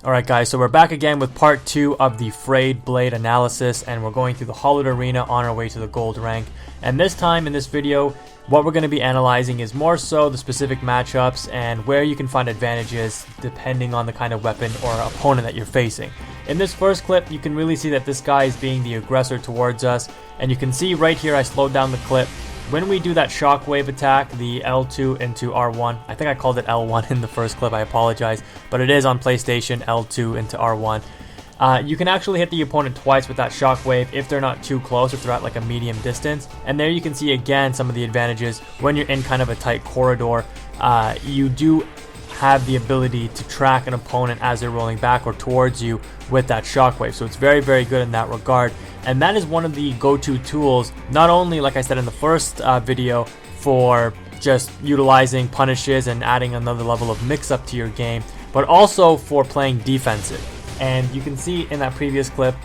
Alright guys, so we're back again with part 2 of the Frayed blade analysis, and we're going through the Hollowed Arena on our way to the gold rank. And this time in this video, what we're going to be analyzing is more so the specific matchups and where you can find advantages depending on the kind of weapon or opponent that you're facing. In this first clip, you can really see that this guy is being the aggressor towards us, and you can see right here I slowed down the clip. When we do that shockwave attack, the L2 into R1, I think I called it L1 in the first clip, I apologize, but it is on PlayStation, L2 into R1. You can actually hit the opponent twice with that shockwave if they're not too close, if they're at like a medium distance. And there you can see again some of the advantages when you're in kind of a tight corridor. You do have the ability to track an opponent as they're rolling back or towards you with that shockwave, so it's very, very good in that regard. And that is one of the go-to tools, not only like I said in the first video, for just utilizing punishes and adding another level of mix-up to your game, but also for playing defensive. And you can see in that previous clip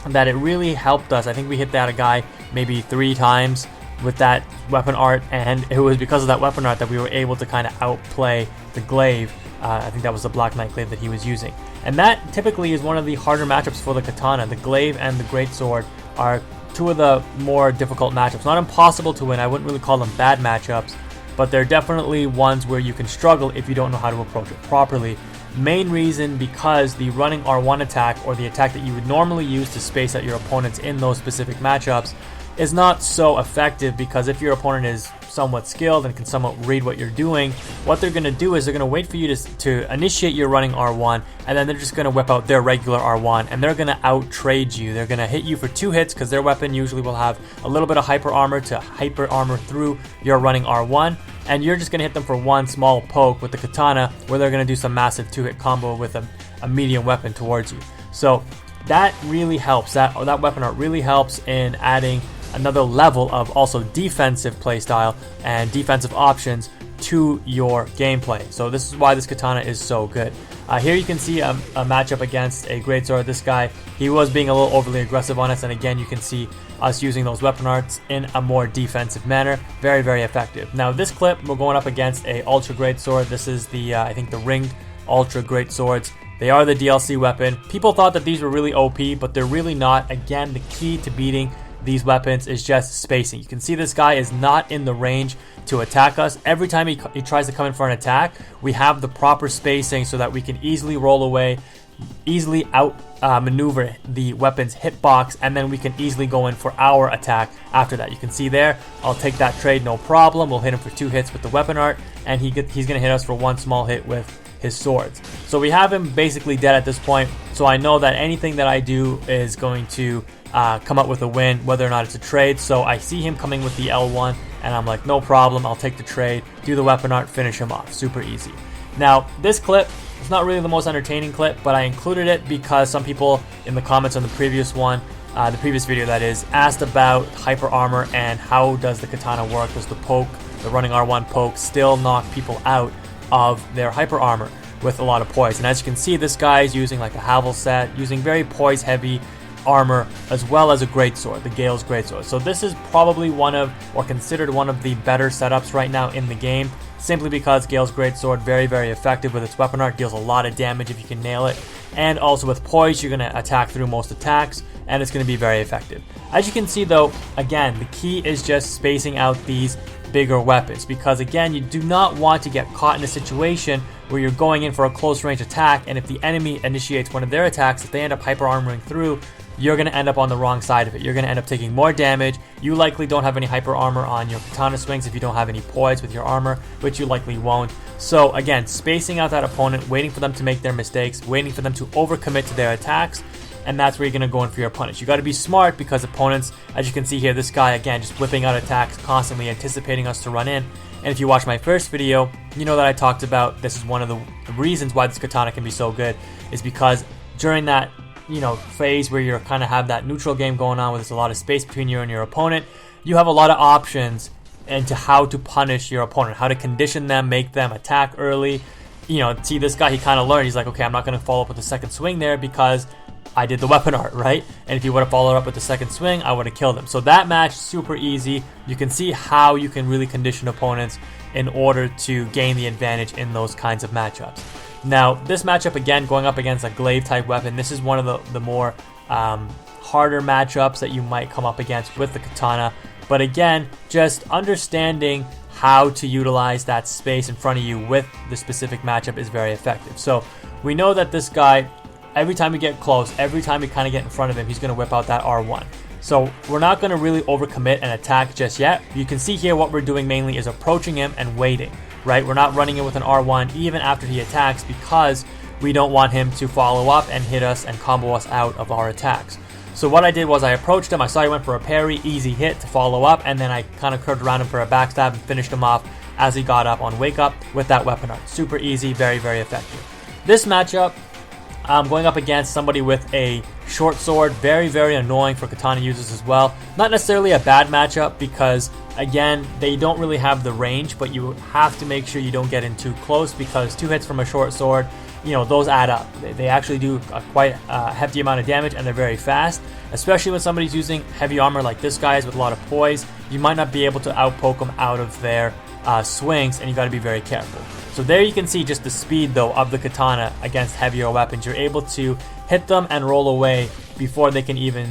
that it really helped us. I think we hit that guy maybe 3 times with that weapon art, and it was because of that weapon art that we were able to kind of outplay the glaive. I think that was the Black Knight glaive that he was using. And that typically is one of the harder matchups for the katana. The glaive and the greatsword are two of the more difficult matchups. Not impossible to win, I wouldn't really call them bad matchups, but they're definitely ones where you can struggle if you don't know how to approach it properly. Main reason because the running R1 attack, or the attack that you would normally use to space out your opponents in those specific matchups, is not so effective, because if your opponent is somewhat skilled and can somewhat read what you're doing, what they're going to do is they're going to wait for you to initiate your running R1, and then they're just going to whip out their regular R1, and they're going to out-trade you. They're going to hit you for 2 hits because their weapon usually will have a little bit of hyper armor to hyper armor through your running R1, and you're just going to hit them for 1 small poke with the katana, where they're going to do some massive 2-hit combo with a medium weapon towards you. So that really helps. That weapon art really helps in adding another level of also defensive playstyle and defensive options to your gameplay. So this is why this katana is so good. Here you can see a matchup against a greatsword. This guy, he was being a little overly aggressive on us, and again you can see us using those weapon arts in a more defensive manner. Very, very effective. Now this clip, we're going up against a ultra greatsword. This is the I think the ringed ultra greatswords. They are the DLC weapon. People thought that these were really OP, but they're really not. Again, the key to beating these weapons is just spacing. You can see this guy is not in the range to attack us. Every time he tries to come in for an attack, we have the proper spacing so that we can easily roll away, easily out maneuver the weapon's hitbox, and then we can easily go in for our attack after that. You can see there, I'll take that trade, no problem. We'll hit him for 2 hits with the weapon art, and he's going to hit us for 1 small hit with his swords. So we have him basically dead at this point, so I know that anything that I do is going to come up with a win, whether or not it's a trade. So I see him coming with the L1, and I'm like, no problem, I'll take the trade, do the weapon art, finish him off. Super easy. Now this clip is not really the most entertaining clip, but I included it because some people in the comments on the previous one, the previous video that is, asked about hyper armor and how does the katana work. Does the poke, the running R1 poke, still knock people out of their hyper armor with a lot of poise? And as you can see, this guy is using like a Havel set, using very poise heavy armor, as well as a greatsword, the Gale's greatsword. So this is probably one of, or considered one of the better setups right now in the game, simply because Gale's greatsword, very, very effective with its weapon art, deals a lot of damage if you can nail it, and also with poise you're going to attack through most attacks, and it's going to be very effective. As you can see though, again, the key is just spacing out these bigger weapons, because again, you do not want to get caught in a situation where you're going in for a close range attack, and if the enemy initiates one of their attacks, if they end up hyper armoring through, you're going to end up on the wrong side of it. You're going to end up taking more damage. You likely don't have any hyper armor on your katana swings if you don't have any poise with your armor, which you likely won't. So again, spacing out that opponent, waiting for them to make their mistakes, waiting for them to overcommit to their attacks, and that's where you're going to go in for your punish. You got to be smart, because opponents, as you can see here, this guy again just whipping out attacks, constantly anticipating us to run in. And if you watch my first video, you know that I talked about this is one of the reasons why this katana can be so good, is because during that phase where you kind of have that neutral game going on, where there's a lot of space between you and your opponent, you have a lot of options into how to punish your opponent, how to condition them, make them attack early. See this guy, he kind of learned, he's like, okay, I'm not going to follow up with a second swing there because I did the weapon art, right? And if he would have followed up with the second swing, I would have killed him. So that match, super easy. You can see how you can really condition opponents in order to gain the advantage in those kinds of matchups. Now, this matchup, again, going up against a glaive type weapon, this is one of the more harder matchups that you might come up against with the katana. But again, just understanding how to utilize that space in front of you with the specific matchup is very effective. So we know that this guy, every time we get close, every time we kind of get in front of him, he's going to whip out that R1. So we're not going to really overcommit and attack just yet. You can see here what we're doing mainly is approaching him and waiting, right? We're not running in with an R1 even after he attacks, because we don't want him to follow up and hit us and combo us out of our attacks. So what I did was I approached him, I saw he went for a parry, easy hit to follow up, and then I kind of curved around him for a backstab and finished him off as he got up on wake up with that weapon art. Super easy, very, very effective. This matchup, going up against somebody with a short sword, very, very annoying for katana users as well. Not necessarily a bad matchup because, again, they don't really have the range, but you have to make sure you don't get in too close, because 2 hits from a short sword, you know, those add up. They actually do a quite hefty amount of damage, and they're very fast, especially when somebody's using heavy armor like this guy is with a lot of poise. You might not be able to outpoke them out of their swings, and you got to be very careful. So there you can see just the speed though of the katana against heavier weapons. You're able to hit them and roll away before they can even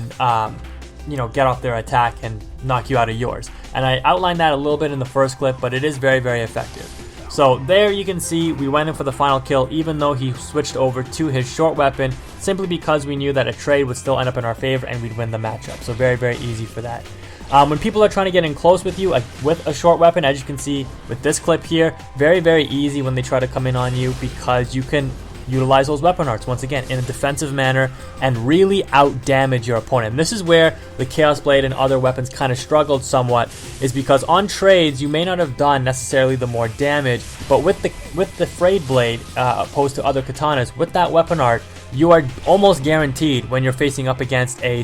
you know, get off their attack and knock you out of yours. And I outlined that a little bit in the first clip, but it is very, very effective. So there you can see we went in for the final kill, even though he switched over to his short weapon, simply because we knew that a trade would still end up in our favor and we'd win the matchup. So very, very easy for that. When people are trying to get in close with you with a short weapon, as you can see with this clip here, very, very easy when they try to come in on you, because you can utilize those weapon arts once again in a defensive manner and really out damage your opponent. And this is where the Chaos Blade and other weapons kind of struggled somewhat, is because on trades you may not have done necessarily the more damage, but with the Frayed Blade opposed to other katanas, with that weapon art, you are almost guaranteed when you're facing up against a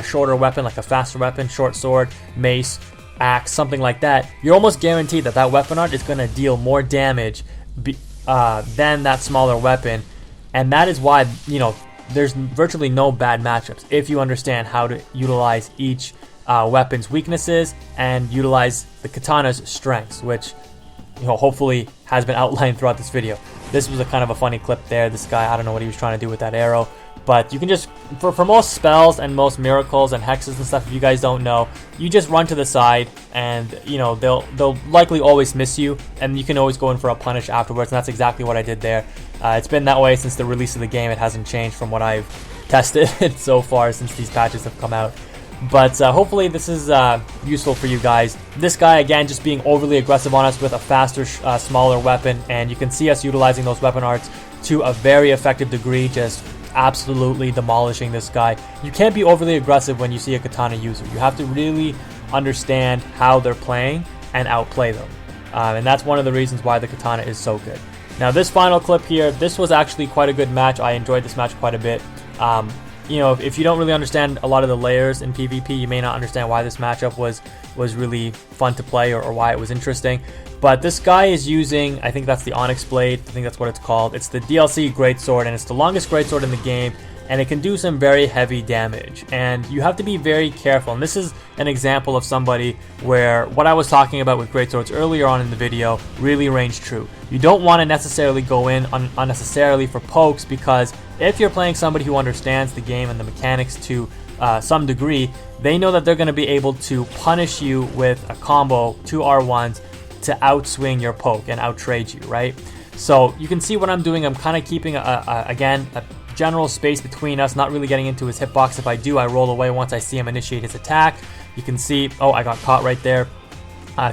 shorter weapon, like a faster weapon, short sword, mace, axe, something like that, you're almost guaranteed that that weapon art is going to deal more damage than that smaller weapon. And that is why, you know, there's virtually no bad matchups if you understand how to utilize each weapon's weaknesses and utilize the katana's strengths, which, you know, hopefully has been outlined throughout this video. This was a kind of a funny clip there. This guy, I don't know what he was trying to do with that arrow, but you can just, for most spells and most miracles and hexes and stuff, if you guys don't know, you just run to the side and, you know, they'll likely always miss you, and you can always go in for a punish afterwards, and that's exactly what I did there. It's been that way since the release of the game. It hasn't changed from what I've tested so far since these patches have come out. But hopefully this is useful for you guys. This guy, again, just being overly aggressive on us with a faster, smaller weapon, and you can see us utilizing those weapon arts to a very effective degree, just absolutely demolishing this guy. You can't be overly aggressive when you see a katana user. You have to really understand how they're playing and outplay them. And that's one of the reasons why the katana is so good. Now this final clip here, this was actually quite a good match. I enjoyed this match quite a bit. You know, if you don't really understand a lot of the layers in PvP, you may not understand why this matchup was really fun to play, or why it was interesting. But this guy is using, I think that's the Onyx Blade, I think that's what it's called. It's the DLC Greatsword, and it's the longest greatsword in the game, and it can do some very heavy damage. And you have to be very careful, and this is an example of somebody where what I was talking about with greatswords earlier on in the video really rings true. You don't want to necessarily go in unnecessarily for pokes, because if you're playing somebody who understands the game and the mechanics to some degree, they know that they're going to be able to punish you with a combo, 2 R1s, to outswing your poke and outtrade you, right? So you can see what I'm doing. I'm kind of keeping, again, a general space between us, not really getting into his hitbox. If I do, I roll away once I see him initiate his attack. You can see, oh, I got caught right there.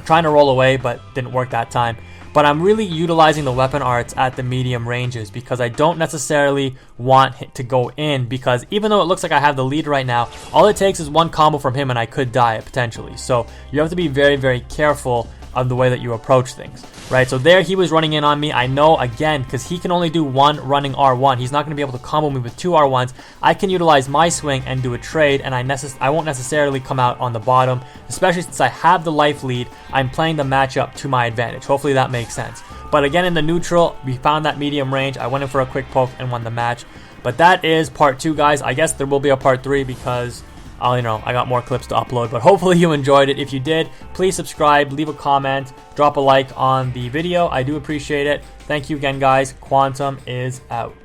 Trying to roll away, but didn't work that time. But I'm really utilizing the weapon arts at the medium ranges, because I don't necessarily want to go in, because even though it looks like I have the lead right now, all it takes is one combo from him and I could die potentially. So you have to be very, very careful of the way that you approach things, right? So there he was running in on me. I know, again, because he can only do one running R1. He's not going to be able to combo me with 2 R1s. I can utilize my swing and do a trade, and I won't necessarily come out on the bottom, especially since I have the life lead. I'm playing the matchup to my advantage. Hopefully that makes sense. But again, in the neutral, we found that medium range. I went in for a quick poke and won the match. But that is part 2, guys. I guess there will be a part 3, because I got more clips to upload, but hopefully you enjoyed it. If you did, please subscribe, leave a comment, drop a like on the video. I do appreciate it. Thank you again, guys. Quantum is out.